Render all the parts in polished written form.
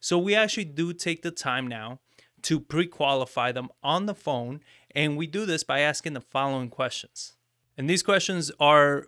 So we actually do take the time now to pre-qualify them on the phone. And we do this by asking the following questions. And these questions are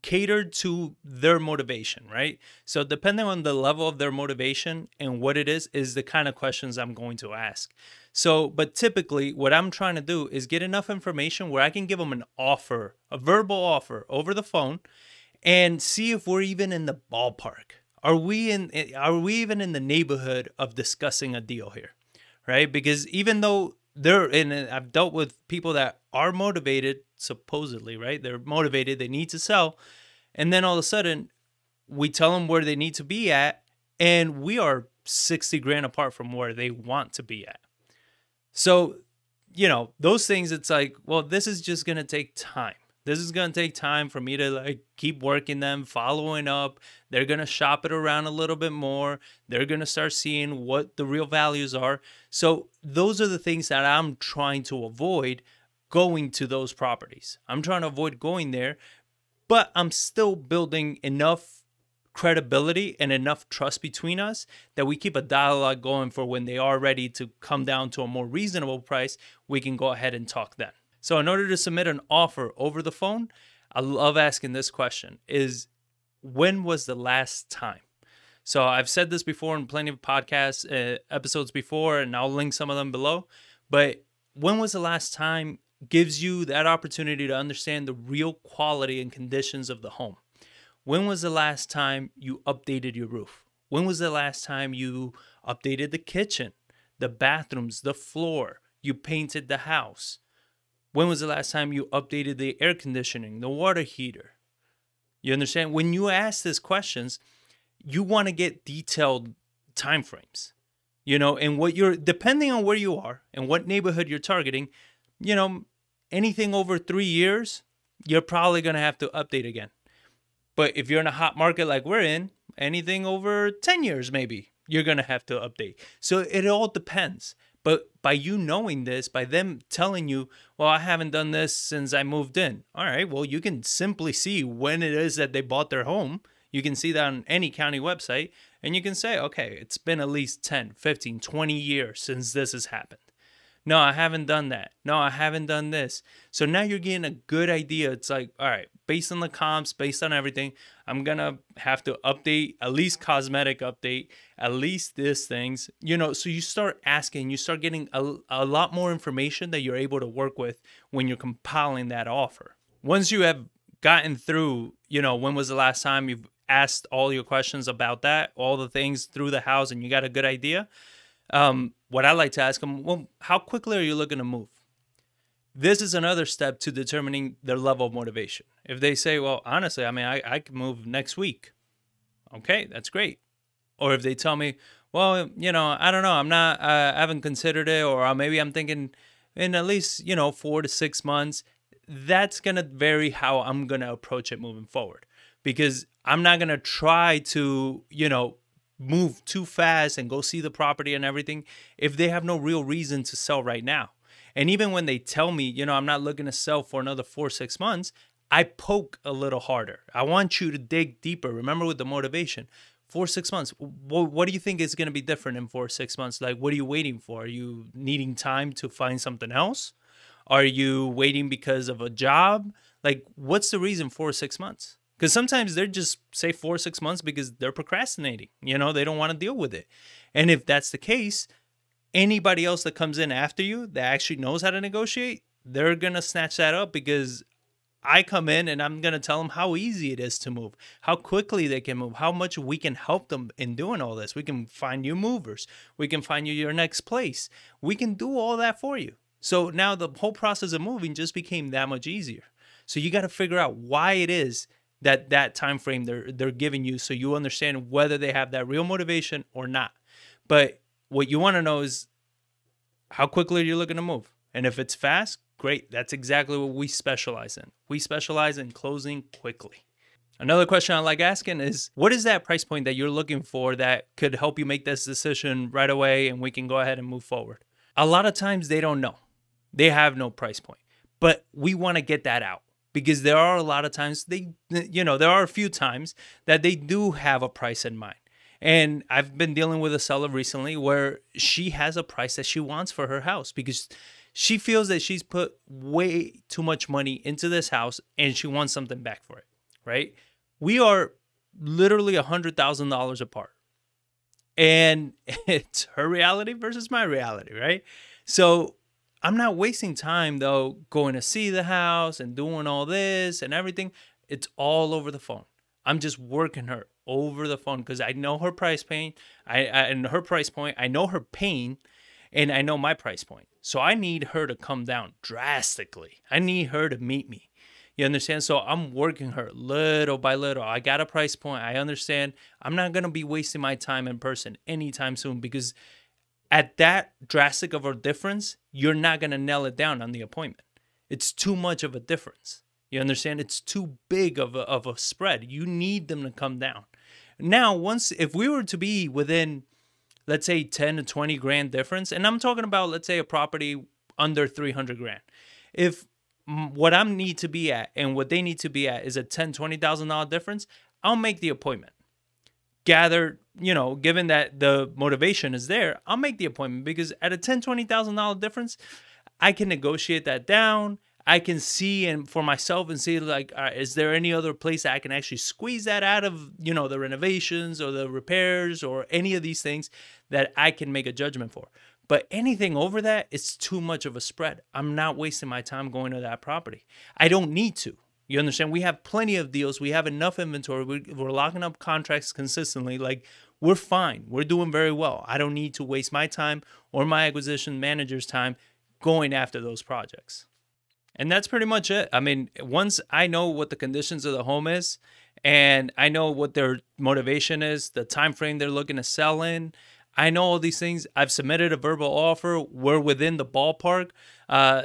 catered to their motivation, right? So depending on the level of their motivation and what it is the kind of questions I'm going to ask. So, but typically what I'm trying to do is get enough information where I can give them an offer, a verbal offer over the phone, and see if we're even in the ballpark. Are we even in the neighborhood of discussing a deal here, right? Because even though I've dealt with people that are motivated, supposedly, right? They're motivated, they need to sell. And then all of a sudden, we tell them where they need to be at, and we are 60 grand apart from where they want to be at. So, those things, it's like, well, this is just going to take time. This is going to take time for me to like keep working them, following up. They're going to shop it around a little bit more. They're going to start seeing what the real values are. So those are the things that I'm trying to avoid going to those properties. I'm trying to avoid going there, but I'm still building enough credibility and enough trust between us that we keep a dialogue going for when they are ready to come down to a more reasonable price, we can go ahead and talk then. So in order to submit an offer over the phone, I love asking this question is, when was the last time? So I've said this before in plenty of podcast episodes before, and I'll link some of them below. But when was the last time gives you that opportunity to understand the real quality and conditions of the home. When was the last time you updated your roof? When was the last time you updated the kitchen, the bathrooms, the floor, you painted the house? When was the last time you updated the air conditioning, the water heater? You understand? When you ask these questions, you want to get detailed time frames, and what you're, depending on where you are and what neighborhood you're targeting, anything over 3 years, you're probably going to have to update again. But if you're in a hot market like we're in, anything over 10 years, maybe you're going to have to update. So it all depends. But by you knowing this, by them telling you, well, I haven't done this since I moved in. All right, well, you can simply see when it is that they bought their home. You can see that on any county website. And you can say, okay, it's been at least 10, 15, 20 years since this has happened. No, I haven't done that. No, I haven't done this. So now you're getting a good idea. It's like, all right, based on the comps, based on everything, I'm going to have to update, at least cosmetic update, at least these things, so you start asking, you start getting a lot more information that you're able to work with when you're compiling that offer. Once you have gotten through, when was the last time you've asked all your questions about that, all the things through the house, and you got a good idea, what I like to ask them, well, how quickly are you looking to move? This is another step to determining their level of motivation. If they say, well, honestly, I can move next week. Okay, that's great. Or if they tell me, well, I don't know, I haven't considered it, or maybe I'm thinking in at least, 4 to 6 months, that's going to vary how I'm going to approach it moving forward. Because I'm not going to try to, move too fast and go see the property and everything if they have no real reason to sell right now. And even when they tell me, I'm not looking to sell for another 4 6 months, I poke a little harder. I want you to dig deeper. Remember, with the motivation, 4 6 months, what do you think is going to be different in 4 6 months? Like, what are you waiting for? Are you needing time to find something else? Are you waiting because of a job? Like, what's the reason 4 6 months? Because sometimes they're just say 4 6 months because they're procrastinating. They don't want to deal with it. And if that's the case, anybody else that comes in after you that actually knows how to negotiate, they're going to snatch that up, because I come in and I'm going to tell them how easy it is to move, how quickly they can move, how much we can help them in doing all this. We can find you movers. We can find you your next place. We can do all that for you. So now the whole process of moving just became that much easier. So you got to figure out why it is that time frame they're giving you, so you understand whether they have that real motivation or not. But what you want to know is, how quickly are you looking to move? And if it's fast, great. That's exactly what we specialize in. We specialize in closing quickly. Another question I like asking is, what is that price point that you're looking for that could help you make this decision right away and we can go ahead and move forward? A lot of times they don't know. They have no price point. But we want to get that out. Because there are a lot of times there are a few times that they do have a price in mind. And I've been dealing with a seller recently where she has a price that she wants for her house because she feels that she's put way too much money into this house and she wants something back for it, right? We are literally $100,000 apart. And it's her reality versus my reality, right? So I'm not wasting time though going to see the house and doing all this and everything. It's all over the phone. I'm just working her over the phone because I know her price point. And her price point. I know her pain, and I know my price point. So I need her to come down drastically. I need her to meet me. You understand? So I'm working her little by little. I got a price point. I understand. I'm not going to be wasting my time in person anytime soon because at that drastic of a difference, you're not going to nail it down on the appointment. It's too much of a difference. You understand? It's too big of a spread. You need them to come down. Now, if we were to be within, let's say 10 to 20 grand difference, and I'm talking about, let's say a property under 300 grand. If what I need to be at and what they need to be at is a $10,000, $20,000 difference, I'll make the appointment. Given that the motivation is there, I'll make the appointment because at a $10,000, $20,000 difference, I can negotiate that down. I can see and for myself and see like, is there any other place that I can actually squeeze that out of, the renovations or the repairs or any of these things that I can make a judgment for. But anything over that, it's too much of a spread. I'm not wasting my time going to that property. I don't need to. You understand? We have plenty of deals. We have enough inventory. We're locking up contracts consistently. Like, we're fine. We're doing very well. I don't need to waste my time or my acquisition manager's time going after those projects. And that's pretty much it. I mean, once I know what the conditions of the home is and I know what their motivation is, the time frame they're looking to sell in, I know all these things. I've submitted a verbal offer. We're within the ballpark.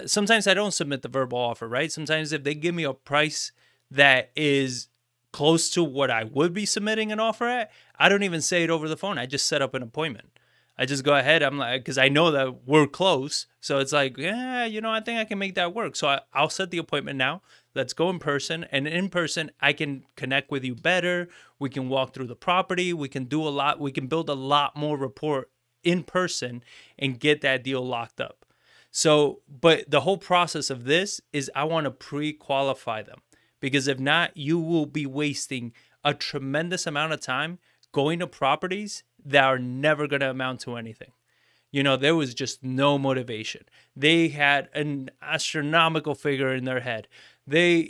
Sometimes I don't submit the verbal offer, right? Sometimes if they give me a price that is close to what I would be submitting an offer at, I don't even say it over the phone. I just set up an appointment. I just go ahead. I'm like, because I know that we're close. So it's like, yeah, I think I can make that work. So I'll set the appointment now. Let's go in person. And in person, I can connect with you better. We can walk through the property. We can do a lot. We can build a lot more rapport in person and get that deal locked up. So, but the whole process of this is I want to pre-qualify them. Because if not, you will be wasting a tremendous amount of time going to properties that are never going to amount to anything. There was just no motivation. They had an astronomical figure in their head. They,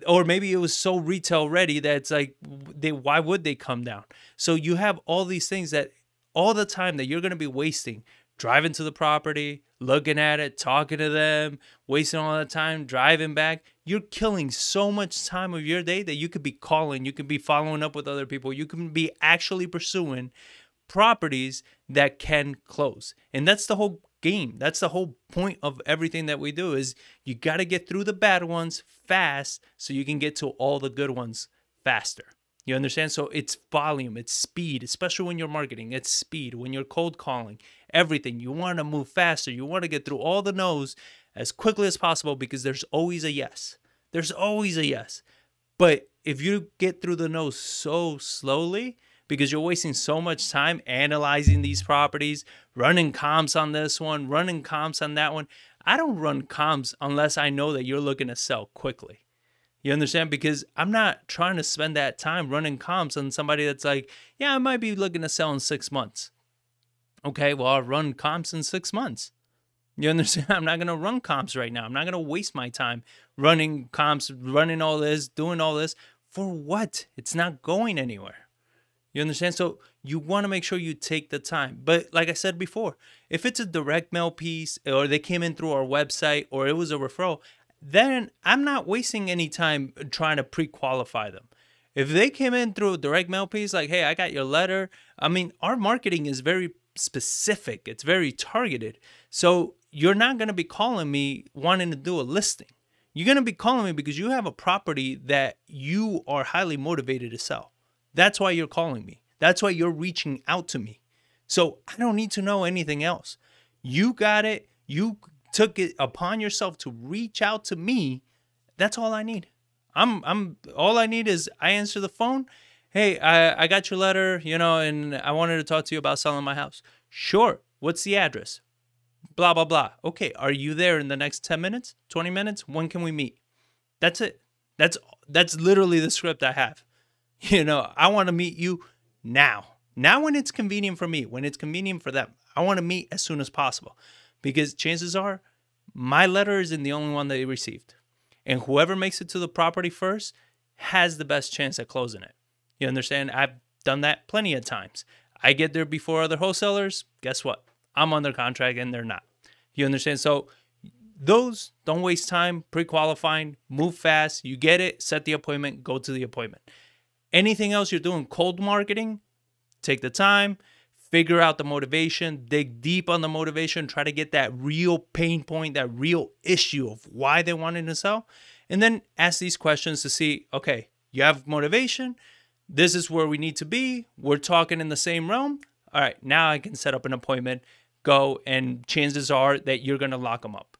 or maybe it was so retail ready that it's like, why would they come down? So you have all these things that all the time that you're going to be wasting, driving to the property, looking at it, talking to them, wasting all the time, driving back. You're killing so much time of your day that you could be calling, you could be following up with other people, you can be actually pursuing properties that can close. And that's the whole game. That's the whole point of everything that we do is you got to get through the bad ones fast so you can get to all the good ones faster. You understand? So it's volume, it's speed, especially when you're marketing. It's speed. When you're cold calling, everything. You want to move faster. You want to get through all the no's as quickly as possible because there's always a yes. There's always a yes. But if you get through the no's so slowly because you're wasting so much time analyzing these properties, running comps on this one, running comps on that one. I don't run comps unless I know that you're looking to sell quickly. You understand? Because I'm not trying to spend that time running comps on somebody that's like, yeah, I might be looking to sell in 6 months. Okay, well, I'll run comps in 6 months. You understand? I'm not going to run comps right now. I'm not going to waste my time running comps, running all this, doing all this. For what? It's not going anywhere. You understand? So you want to make sure you take the time. But like I said before, if it's a direct mail piece or they came in through our website or it was a referral, then I'm not wasting any time trying to pre-qualify them. If they came in through a direct mail piece, like, hey, I got your letter. I mean, our marketing is very specific. It's very targeted. So you're not going to be calling me wanting to do a listing. You're going to be calling me because you have a property that you are highly motivated to sell. That's why you're calling me. That's why you're reaching out to me. So I don't need to know anything else. You got it. You took it upon yourself to reach out to me. That's all I need. All I need is I answer the phone. hey, I got your letter, and I wanted to talk to you about selling my house. Sure. What's the address? Blah, blah, blah. Okay. Are you there in the next 10 minutes, 20 minutes? When can we meet? That's it. That's literally the script I have. I want to meet you now. Now when it's convenient for me, when it's convenient for them. I want to meet as soon as possible because chances are my letter isn't the only one that they received. And whoever makes it to the property first has the best chance at closing it. You understand? I've done that plenty of times. I get there before other wholesalers. Guess what? I'm under contract and they're not. You understand? So those don't waste time pre-qualifying, move fast. You get it, set the appointment, go to the appointment. Anything else you're doing cold marketing, take the time, figure out the motivation, dig deep on the motivation, try to get that real pain point, that real issue of why they wanted to sell. And then ask these questions to see, okay, you have motivation. This is where we need to be. We're talking in the same realm. All right, now I can set up an appointment, go, and chances are that you're going to lock them up.